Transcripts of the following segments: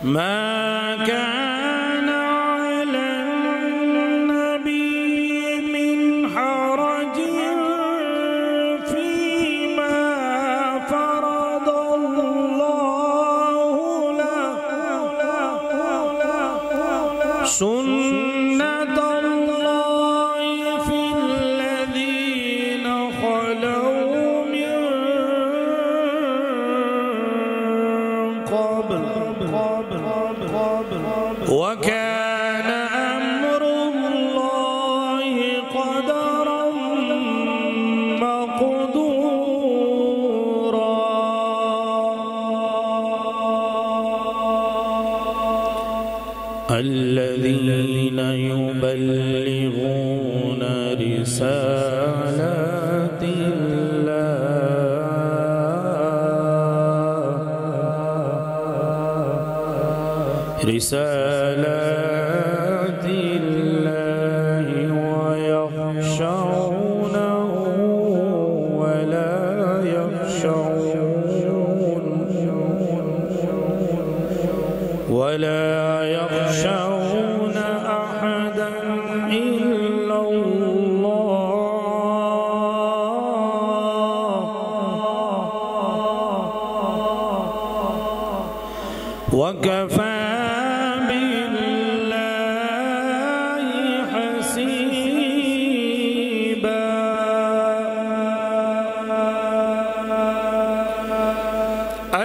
ما كان على النبي من حرج فيما فرض الله له سنة الله في الذين خلوا من قبل وكان أمر الله قدرا مقدورا. الذين يبلغون رسالات الله ويخشونه ولا يخشون أحدا إلا الله وكفى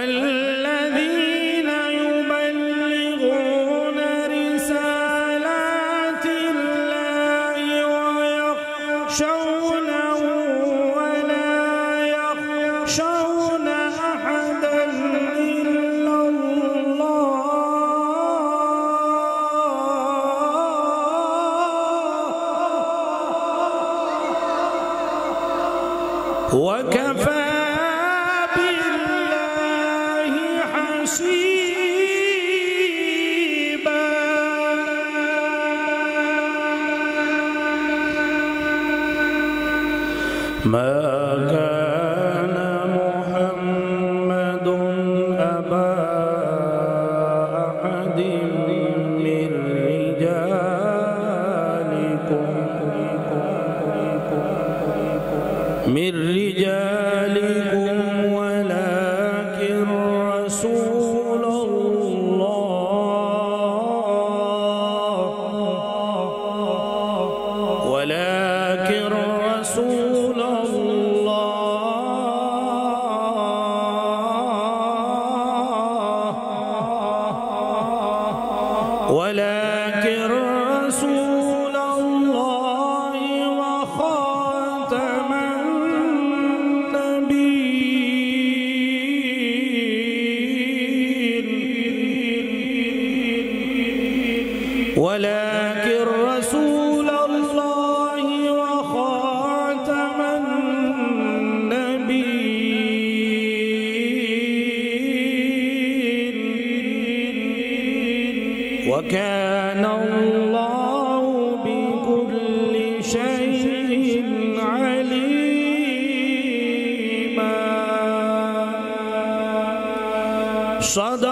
الذين يبلغون رسالات الله ويخشونه ولا يخشون أحدا إلا الله وكفى ما كان محمد أبا أحد من رجالكم ولكن رسول الله ولكن رسول الله وخاتم النبيين ولكن رسول الله وخاتم النبيين وكان الله بكل شيء عليما. صدق